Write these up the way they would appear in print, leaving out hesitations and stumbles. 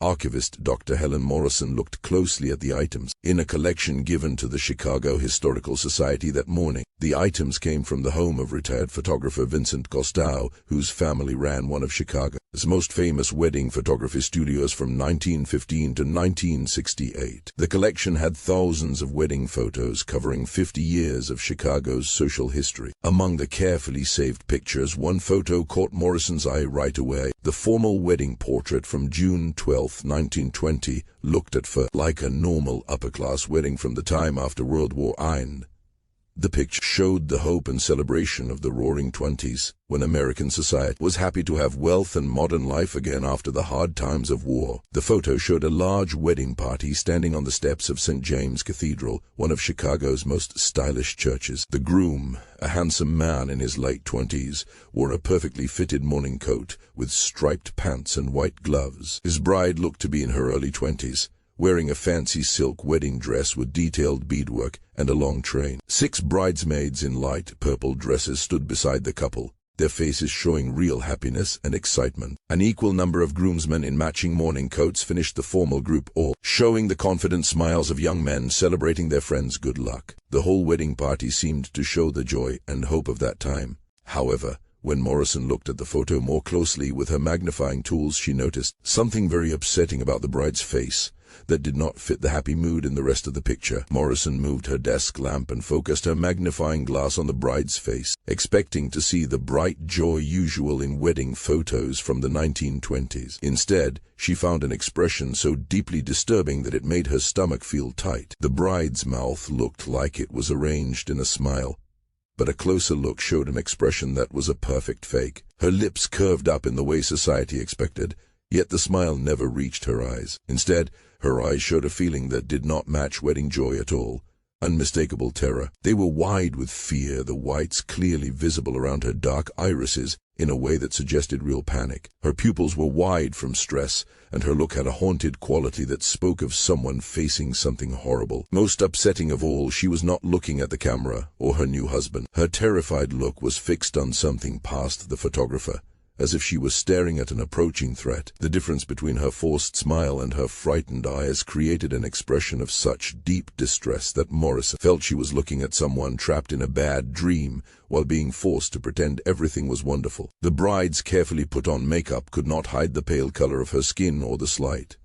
Archivist Dr. Helen Morrison looked closely at the items in a collection given to the Chicago Historical Society that morning. The items came from the home of retired photographer Vincent Costello, whose family ran one of Chicago's most famous wedding photography studios from 1915 to 1968. The collection had thousands of wedding photos covering 50 years of Chicago's social history. Among the carefully saved pictures, one photo caught Morrison's eye right away. The formal wedding portrait from June 12, 1920, looked at first like a normal upper-class wedding from the time after World War I. The picture showed the hope and celebration of the Roaring Twenties, when American society was happy to have wealth and modern life again after the hard times of war. The photo showed a large wedding party standing on the steps of St. James Cathedral, one of Chicago's most stylish churches. The groom, a handsome man in his late 20s, wore a perfectly fitted morning coat with striped pants and white gloves. His bride looked to be in her early 20s, wearing a fancy silk wedding dress with detailed beadwork and a long train. 6 bridesmaids in light purple dresses stood beside the couple, their faces showing real happiness and excitement. An equal number of groomsmen in matching morning coats finished the formal group, all showing the confident smiles of young men celebrating their friends' good luck. The whole wedding party seemed to show the joy and hope of that time. However, when Morrison looked at the photo more closely with her magnifying tools, she noticed something very upsetting about the bride's face that did not fit the happy mood in the rest of the picture. Morrison moved her desk lamp and focused her magnifying glass on the bride's face, expecting to see the bright joy usual in wedding photos from the 1920s. Instead, she found an expression so deeply disturbing that it made her stomach feel tight. The bride's mouth looked like it was arranged in a smile, but a closer look showed an expression that was a perfect fake. Her lips curved up in the way society expected, yet the smile never reached her eyes. Instead, her eyes showed a feeling that did not match wedding joy at all, unmistakable terror. They were wide with fear, the whites clearly visible around her dark irises in a way that suggested real panic. Her pupils were wide from stress, and her look had a haunted quality that spoke of someone facing something horrible. Most upsetting of all, she was not looking at the camera or her new husband. Her terrified look was fixed on something past the photographer, as if she was staring at an approaching threat. The difference between her forced smile and her frightened eyes created an expression of such deep distress that Morrison felt she was looking at someone trapped in a bad dream while being forced to pretend everything was wonderful. The bride's carefully put on makeup could not hide the pale color of her skin or the slight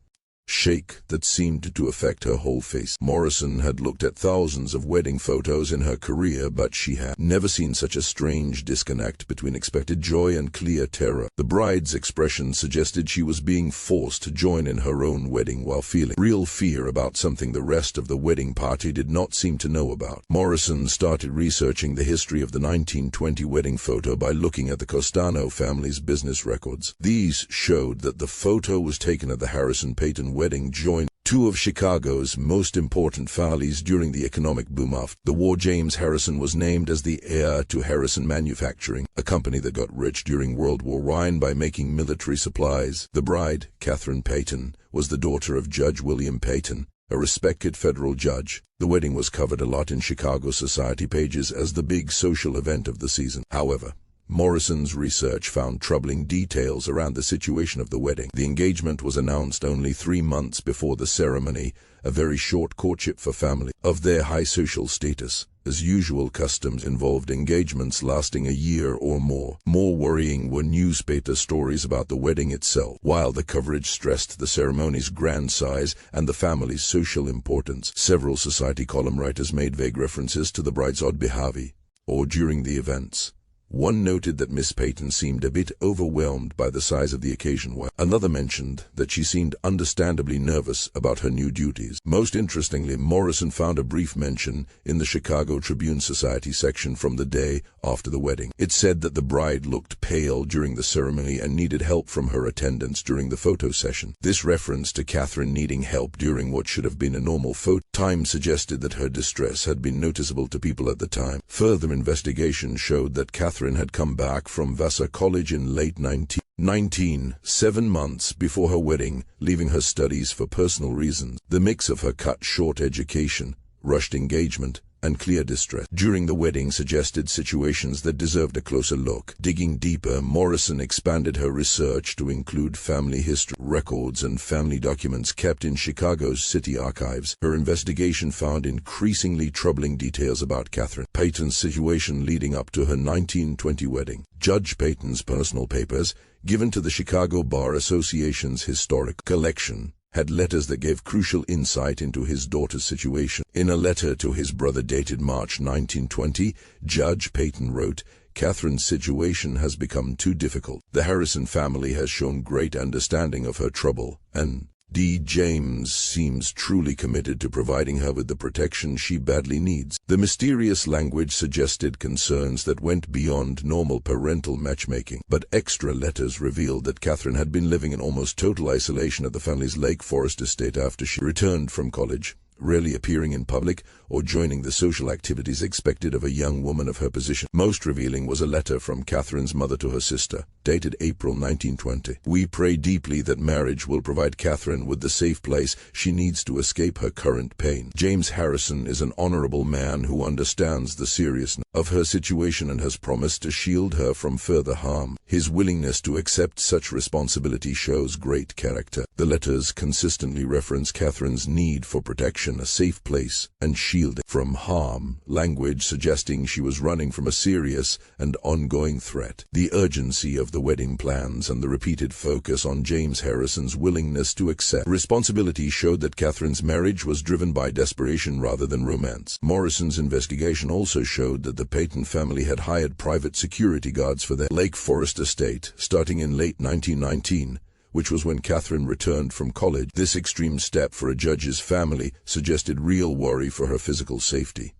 shake that seemed to affect her whole face. Morrison had looked at thousands of wedding photos in her career, but she had never seen such a strange disconnect between expected joy and clear terror. The bride's expression suggested she was being forced to join in her own wedding while feeling real fear about something the rest of the wedding party did not seem to know about. Morrison started researching the history of the 1920 wedding photo by looking at the Costello family's business records. These showed that the photo was taken at the Harrison Payton wedding, joined two of Chicago's most important families during the economic boom after the war. James Harrison was named as the heir to Harrison Manufacturing, a company that got rich during World War I by making military supplies. The bride, Catherine Payton, was the daughter of Judge William Payton, a respected federal judge. The wedding was covered a lot in Chicago society pages as the big social event of the season. However, Morrison's research found troubling details around the situation of the wedding. The engagement was announced only 3 months before the ceremony, a very short courtship for family of their high social status. As usual, customs involved engagements lasting a year or more. More worrying were newspaper stories about the wedding itself. While the coverage stressed the ceremony's grand size and the family's social importance, several society column writers made vague references to the bride's odd behavior or during the events. One noted that Miss Payton seemed a bit overwhelmed by the size of the occasion, while another mentioned that she seemed understandably nervous about her new duties. Most interestingly, Morrison found a brief mention in the Chicago Tribune Society section from the day after the wedding. It said that the bride looked pale during the ceremony and needed help from her attendants during the photo session. This reference to Catherine needing help during what should have been a normal photo time suggested that her distress had been noticeable to people at the time. Further investigation showed that Catherine had come back from Vassar College in late 1919, 7 months before her wedding, leaving her studies for personal reasons. The mix of her cut-short education, rushed engagement, and clear distress during the wedding suggested situations that deserved a closer look. Digging deeper, Morrison expanded her research to include family history records and family documents kept in Chicago's city archives. Her investigation found increasingly troubling details about Catherine Payton's situation leading up to her 1920 wedding. Judge Payton's personal papers, given to the Chicago Bar Association's historic collection, had letters that gave crucial insight into his daughter's situation. In a letter to his brother dated March 1920, Judge Payton wrote, "Catherine's situation has become too difficult. The Harrison family has shown great understanding of her trouble, and D. James seems truly committed to providing her with the protection she badly needs." The mysterious language suggested concerns that went beyond normal parental matchmaking, but extra letters revealed that Catherine had been living in almost total isolation at the family's Lake Forest estate after she returned from college, rarely appearing in public or joining the social activities expected of a young woman of her position. Most revealing was a letter from Catherine's mother to her sister, dated April 1920. "We pray deeply that marriage will provide Catherine with the safe place she needs to escape her current pain. James Harrison is an honorable man who understands the seriousness of her situation and has promised to shield her from further harm. His willingness to accept such responsibility shows great character." The letters consistently reference Catherine's need for protection, a safe place, and shielding from harm, language suggesting she was running from a serious and ongoing threat. The urgency of the wedding plans and the repeated focus on James Harrison's willingness to accept responsibility showed that Catherine's marriage was driven by desperation rather than romance. Morrison's investigation also showed that the Payton family had hired private security guards for their Lake Forest estate, starting in late 1919. Which was when Catherine returned from college. This extreme step for a judge's family suggested real worry for her physical safety.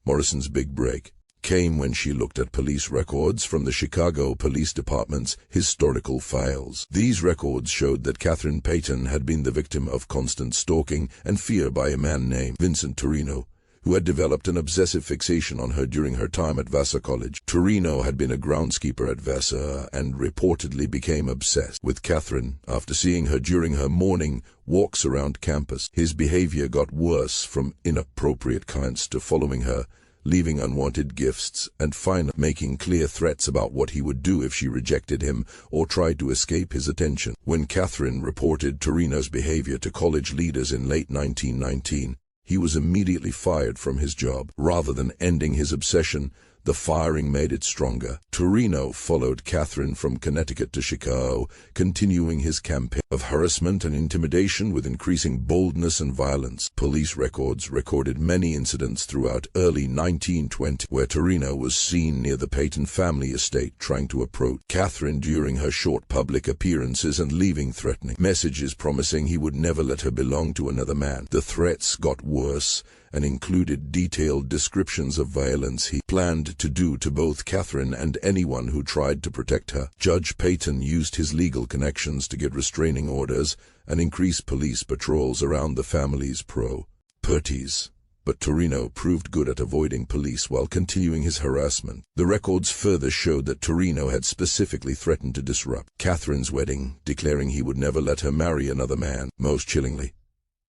Morrison's big break came when she looked at police records from the Chicago Police Department's historical files. These records showed that Catherine Payton had been the victim of constant stalking and fear by a man named Vincent Torino, who had developed an obsessive fixation on her during her time at Vassar College. Torino had been a groundskeeper at Vassar and reportedly became obsessed with Catherine after seeing her during her morning walks around campus. His behavior got worse, from inappropriate comments to following her, leaving unwanted gifts, and finally making clear threats about what he would do if she rejected him or tried to escape his attention. When Catherine reported Torino's behavior to college leaders in late 1919, he was immediately fired from his job. Rather than ending his obsession, the firing made it stronger. Torino followed Catherine from Connecticut to Chicago, continuing his campaign of harassment and intimidation with increasing boldness and violence. Police records recorded many incidents throughout early 1920 where Torino was seen near the Payton family estate trying to approach Catherine during her short public appearances and leaving threatening messages promising he would never let her belong to another man. The threats got worse and included detailed descriptions of violence he planned to do to both Catherine and anyone who tried to protect her. Judge Payton used his legal connections to get restraining orders and increase police patrols around the family's properties. But Torino proved good at avoiding police while continuing his harassment. The records further showed that Torino had specifically threatened to disrupt Catherine's wedding, declaring he would never let her marry another man. Most chillingly,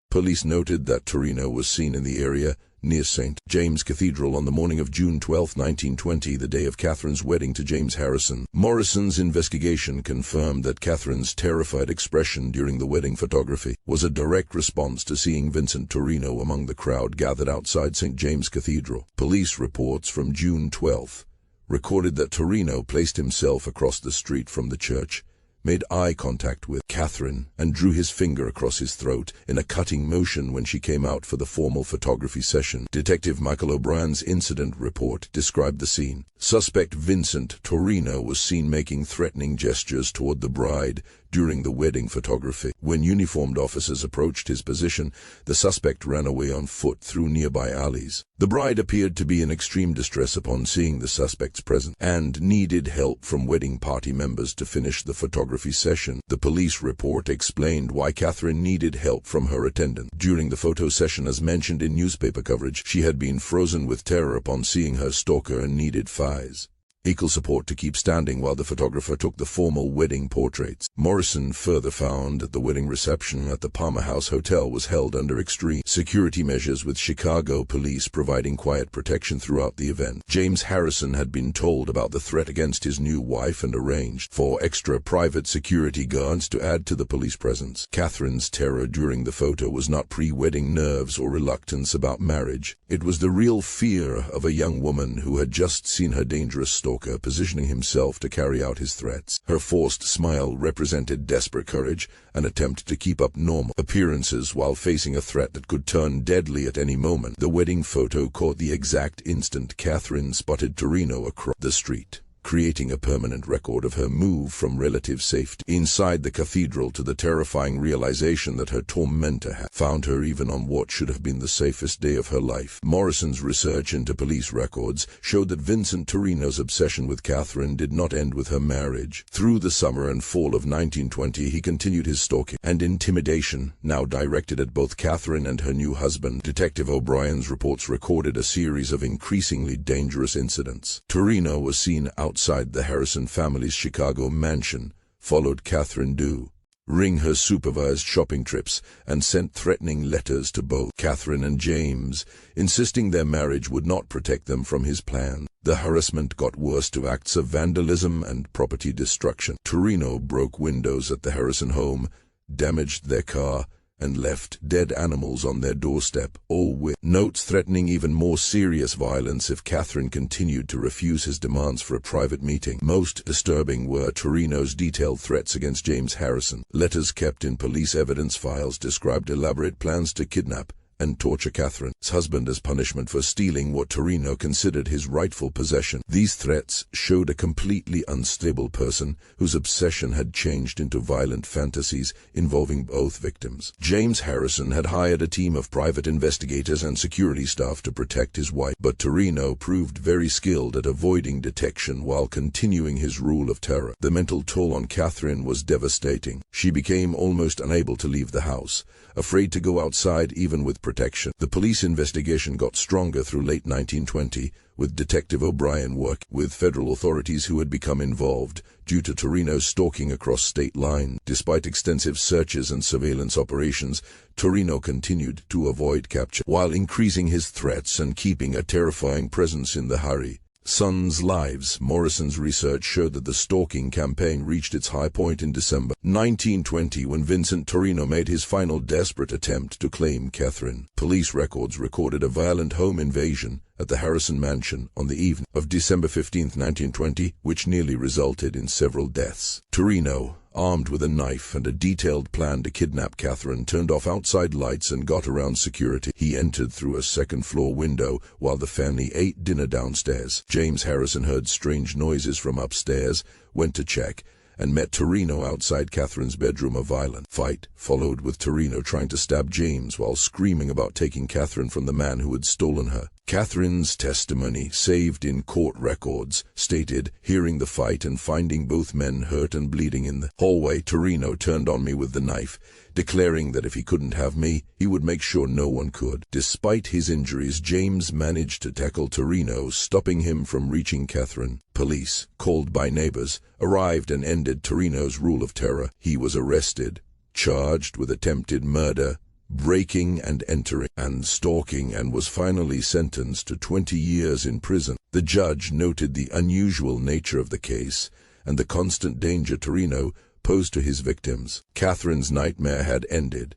police noted that Torino was seen in the area near St. James Cathedral on the morning of June 12, 1920, the day of Catherine's wedding to James Harrison. Morrison's investigation confirmed that Catherine's terrified expression during the wedding photography was a direct response to seeing Vincent Torino among the crowd gathered outside St. James Cathedral. Police reports from June 12 recorded that Torino placed himself across the street from the church, made eye contact with Catherine, and drew his finger across his throat in a cutting motion when she came out for the formal photography session. Detective Michael O'Brien's incident report described the scene. Suspect Vincent Torino was seen making threatening gestures toward the bride during the wedding photography. When uniformed officers approached his position, the suspect ran away on foot through nearby alleys. The bride appeared to be in extreme distress upon seeing the suspect's presence and needed help from wedding party members to finish the photography session. The police report explained why Catherine needed help from her attendant. During the photo session, as mentioned in newspaper coverage, she had been frozen with terror upon seeing her stalker and needed files. equal support to keep standing while the photographer took the formal wedding portraits. Morrison further found that the wedding reception at the Palmer House Hotel was held under extreme security measures, with Chicago police providing quiet protection throughout the event. James Harrison had been told about the threat against his new wife and arranged for extra private security guards to add to the police presence. Catherine's terror during the photo was not pre-wedding nerves or reluctance about marriage. It was the real fear of a young woman who had just seen her dangerous stalker positioning himself to carry out his threats. Her forced smile represented desperate courage, an attempt to keep up normal appearances while facing a threat that could turn deadly at any moment. The wedding photo caught the exact instant Catherine spotted Torino across the street, creating a permanent record of her move from relative safety inside the cathedral to the terrifying realization that her tormentor had found her even on what should have been the safest day of her life. Morrison's research into police records showed that Vincent Torino's obsession with Catherine did not end with her marriage. Through the summer and fall of 1920, he continued his stalking and intimidation, now directed at both Catherine and her new husband. Detective O'Brien's reports recorded a series of increasingly dangerous incidents. Torino was seen outside the Harrison family's Chicago mansion, followed Catherine during her supervised shopping trips, and sent threatening letters to both Catherine and James, insisting their marriage would not protect them from his plan. The harassment got worse to acts of vandalism and property destruction. Torino broke windows at the Harrison home, damaged their car, and left dead animals on their doorstep, all with notes threatening even more serious violence if Catherine continued to refuse his demands for a private meeting. Most disturbing were Torino's detailed threats against James Harrison. Letters kept in police evidence files described elaborate plans to kidnap and torture Catherine's husband as punishment for stealing what Torino considered his rightful possession. These threats showed a completely unstable person whose obsession had changed into violent fantasies involving both victims. James Harrison had hired a team of private investigators and security staff to protect his wife, but Torino proved very skilled at avoiding detection while continuing his rule of terror. The mental toll on Catherine was devastating. She became almost unable to leave the house, afraid to go outside even with protection. The police investigation got stronger through late 1920, with Detective O'Brien working with federal authorities who had become involved due to Torino's stalking across state lines. Despite extensive searches and surveillance operations, Torino continued to avoid capture, while increasing his threats and keeping a terrifying presence in the Harrisons' lives. Morrison's research showed that the stalking campaign reached its high point in December 1920 when Vincent Torino made his final desperate attempt to claim Catherine. Police records recorded a violent home invasion at the Harrison mansion on the evening of December 15, 1920, which nearly resulted in several deaths. Torino, armed with a knife and a detailed plan to kidnap Catherine, turned off outside lights and got around security. He entered through a second-floor window while the family ate dinner downstairs. James Harrison heard strange noises from upstairs, went to check, and met Torino outside Catherine's bedroom. A violent fight followed, with Torino trying to stab James while screaming about taking Catherine from the man who had stolen her. Catherine's testimony, saved in court records, stated hearing the fight and finding both men hurt and bleeding in the hallway. Torino turned on me with the knife, declaring that if he couldn't have me, he would make sure no one could. Despite his injuries, James managed to tackle Torino, stopping him from reaching Catherine. Police, called by neighbors, arrived and ended Torino's rule of terror. He was arrested, charged with attempted murder, breaking and entering, and stalking, and was finally sentenced to 20 years in prison. The judge noted the unusual nature of the case and the constant danger Torino posed to his victims. Catherine's nightmare had ended,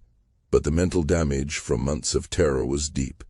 but the mental damage from months of terror was deep.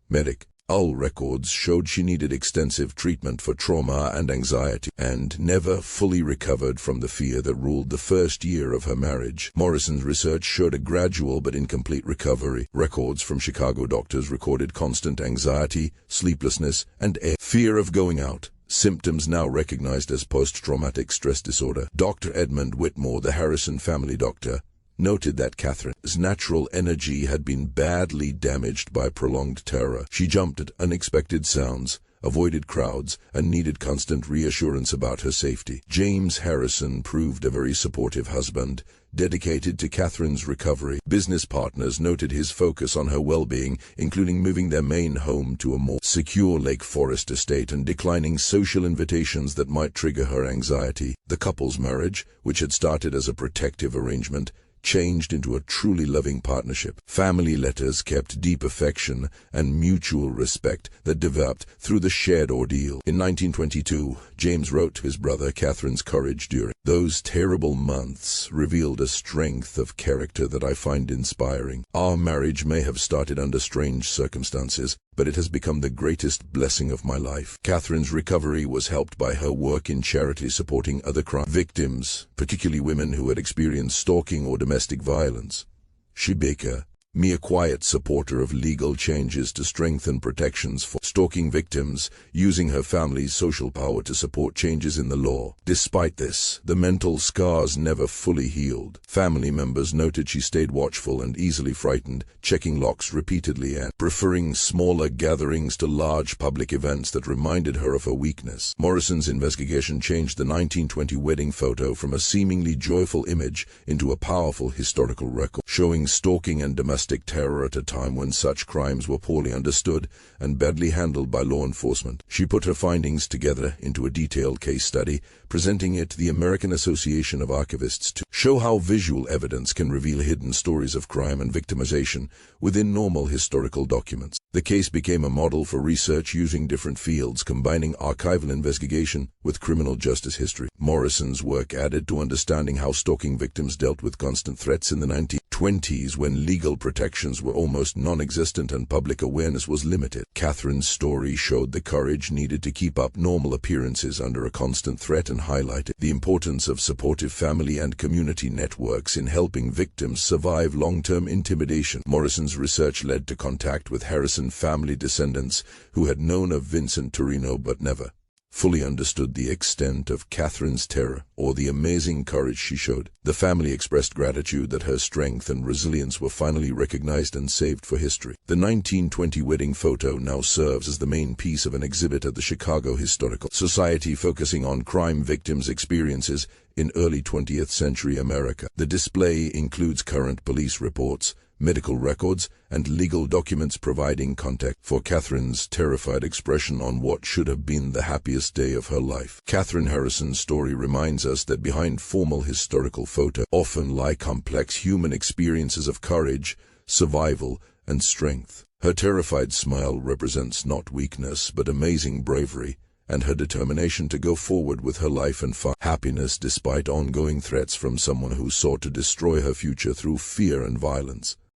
Medical records showed she needed extensive treatment for trauma and anxiety, and never fully recovered from the fear that ruled the first year of her marriage. Morrison's research showed a gradual but incomplete recovery. Records from Chicago doctors recorded constant anxiety, sleeplessness, and fear of going out, symptoms now recognized as post-traumatic stress disorder. Dr. Edmund Whitmore, the Harrison family doctor, noted that Catherine's natural energy had been badly damaged by prolonged terror. She jumped at unexpected sounds, avoided crowds, and needed constant reassurance about her safety. James Harrison proved a very supportive husband, dedicated to Catherine's recovery. Business partners noted his focus on her well-being, including moving their main home to a more secure Lake Forest estate and declining social invitations that might trigger her anxiety. The couple's marriage, which had started as a protective arrangement, changed into a truly loving partnership. Family letters kept deep affection and mutual respect that developed through the shared ordeal. In 1922, James wrote to his brother, Catherine's courage during those terrible months revealed a strength of character that I find inspiring. Our marriage may have started under strange circumstances, but it has become the greatest blessing of my life. Catherine's recovery was helped by her work in charity supporting other crime victims, particularly women who had experienced stalking or domestic violence. She Baker, me a quiet supporter of legal changes to strengthen protections for stalking victims, using her family's social power to support changes in the law. Despite this, the mental scars never fully healed. Family members noted she stayed watchful and easily frightened, checking locks repeatedly and preferring smaller gatherings to large public events that reminded her of her weakness. Morrison's investigation changed the 1920 wedding photo from a seemingly joyful image into a powerful historical record, showing stalking and domestic terror at a time when such crimes were poorly understood and badly handled by law enforcement. She put her findings together into a detailed case study, presenting it to the American Association of Archivists to show how visual evidence can reveal hidden stories of crime and victimization within normal historical documents. The case became a model for research using different fields, combining archival investigation with criminal justice history. Morrison's work added to understanding how stalking victims dealt with constant threats in the 1920s when legal protections were almost non-existent and public awareness was limited. Catherine's story showed the courage needed to keep up normal appearances under a constant threat and highlighted the importance of supportive family and community networks in helping victims survive long-term intimidation. Morrison's research led to contact with Harrison family descendants who had known of Vincent Torino but never fully understood the extent of Catherine's terror or the amazing courage she showed. The family expressed gratitude that her strength and resilience were finally recognized and saved for history. The 1920 wedding photo now serves as the main piece of an exhibit at the Chicago Historical Society focusing on crime victims' experiences in early 20th century America. The display includes current police reports, medical records, and legal documents providing context for Catherine's terrified expression on what should have been the happiest day of her life. Catherine Harrison's story reminds us that behind formal historical photo often lie complex human experiences of courage, survival, and strength. Her terrified smile represents not weakness but amazing bravery, and her determination to go forward with her life and find happiness despite ongoing threats from someone who sought to destroy her future through fear and violence.